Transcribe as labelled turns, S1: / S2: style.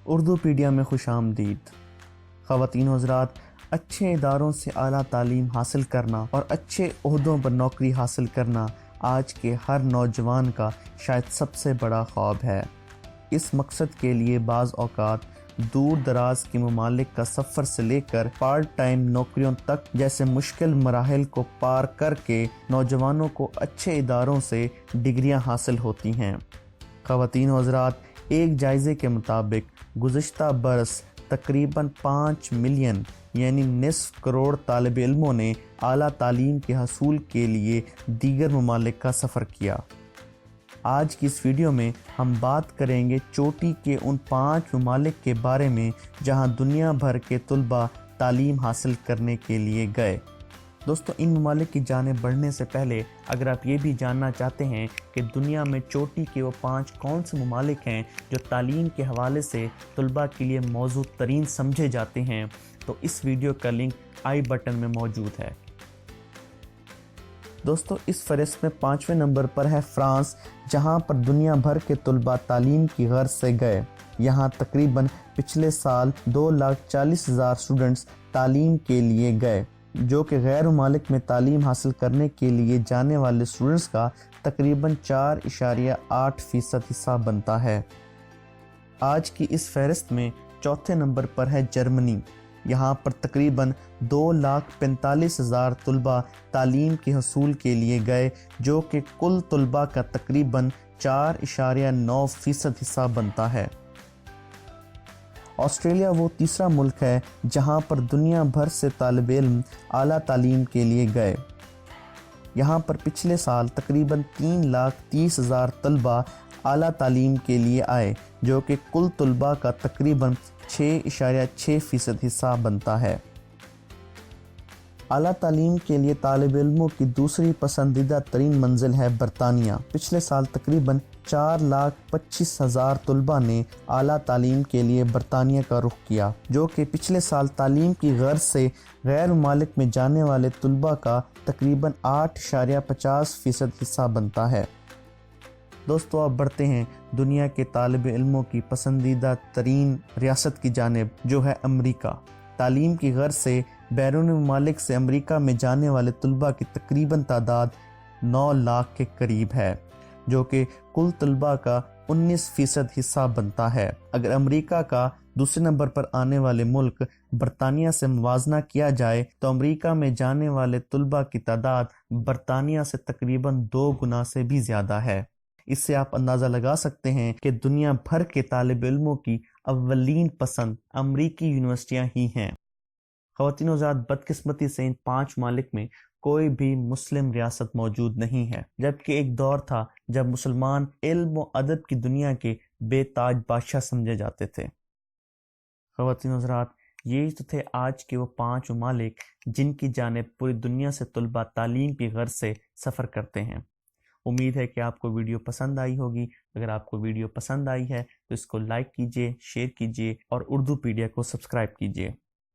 S1: Urdu pedia میں خوش آمدید۔ خواتین و حضرات، اچھے اداروں سے اعلیٰ تعلیم حاصل کرنا اور اچھے عہدوں پر نوکری حاصل کرنا آج کے ہر نوجوان کا شاید سب سے بڑا خواب ہے۔ اس مقصد کے لیے بعض اوقات دور دراز کے ممالک کا سفر سے لے کر پارٹ ٹائم نوکریوں تک جیسے مشکل مراحل کو پار کر کے نوجوانوں کو اچھے اداروں سے ڈگریاں حاصل ہوتی ہیں۔ خواتین و حضرات، ایک جائزے کے مطابق گزشتہ برس تقریباً 5 ملین یعنی نصف کروڑ طالب علموں نے اعلیٰ تعلیم کے حصول کے لیے دیگر ممالک کا سفر کیا۔ آج کی اس ویڈیو میں ہم بات کریں گے چوٹی کے ان 5 ممالک کے بارے میں جہاں دنیا بھر کے طلباء تعلیم حاصل کرنے کے لیے گئے۔ دوستو، ان ممالک کی جانب بڑھنے سے پہلے اگر آپ یہ بھی جاننا چاہتے ہیں کہ دنیا میں چوٹی کے وہ 5 کون سے ممالک ہیں جو تعلیم کے حوالے سے طلباء کے لیے موزوں ترین سمجھے جاتے ہیں، تو اس ویڈیو کا لنک آئی بٹن میں موجود ہے۔ دوستو، اس فہرست میں 5ویں نمبر پر ہے فرانس، جہاں پر دنیا بھر کے طلباء تعلیم کی غرض سے گئے۔ یہاں تقریباً پچھلے سال 2,40,000 اسٹوڈنٹس تعلیم کے لیے گئے، جو کہ غیر ممالک میں تعلیم حاصل کرنے کے لیے جانے والے اسٹوڈنٹس کا تقریباً 4.8% حصہ بنتا ہے۔ آج کی اس فہرست میں چوتھے نمبر پر ہے جرمنی۔ یہاں پر تقریباً 2,45,000 طلباء تعلیم کے حصول کے لیے گئے، جو کہ کل طلباء کا تقریباً 4.9% حصہ بنتا ہے۔ آسٹریلیا وہ تیسرا ملک ہے جہاں پر دنیا بھر سے طالب علم اعلیٰ تعلیم کے لیے گئے۔ یہاں پر پچھلے سال تقریباً 3,30,000 طلباء اعلیٰ تعلیم کے لیے آئے، جو کہ کل طلباء کا تقریباً 6.6% حصہ بنتا ہے۔ اعلیٰ تعلیم کے لیے طالب علموں کی دوسری پسندیدہ ترین منزل ہے برطانیہ۔ پچھلے سال تقریباً 4,25,000 طلباء نے اعلیٰ تعلیم کے لیے برطانیہ کا رخ کیا، جو کہ پچھلے سال تعلیم کی غرض سے غیر ممالک میں جانے والے طلباء کا تقریباً 8.50% حصہ بنتا ہے۔ دوستو، اب بڑھتے ہیں دنیا کے طالب علموں کی پسندیدہ ترین ریاست کی جانب، جو ہے امریکہ۔ تعلیم کی غرض سے بیرون ممالک سے امریکہ میں جانے والے طلباء کی تقریباً تعداد 9 لاکھ کے قریب ہے، جو کہ کل طلباء کا 19% حصہ بنتا ہے۔ اگر امریکہ کا دوسرے نمبر پر آنے والے ملک برطانیہ سے موازنہ کیا جائے تو امریکہ میں جانے والے طلباء کی تعداد برطانیہ سے تقریباً 2 گنا سے بھی زیادہ ہے۔ اس سے آپ اندازہ لگا سکتے ہیں کہ دنیا بھر کے طالب علموں کی اولین پسند امریکی یونیورسٹیاں ہی ہیں۔ خواتین و حضرات، بدقسمتی سے ان 5 ممالک میں کوئی بھی مسلم ریاست موجود نہیں ہے، جبکہ ایک دور تھا جب مسلمان علم و ادب کی دنیا کے بے تاج بادشاہ سمجھے جاتے تھے۔ خواتین و حضرات، یہی تو تھے آج کے وہ 5 ممالک جن کی جانب پوری دنیا سے طلباء تعلیم کی غرض سے سفر کرتے ہیں۔ امید ہے کہ آپ کو ویڈیو پسند آئی ہوگی۔ اگر آپ کو ویڈیو پسند آئی ہے تو اس کو لائک کیجئے، شیئر کیجئے اور اردو پیڈیا کو سبسکرائب کیجئے۔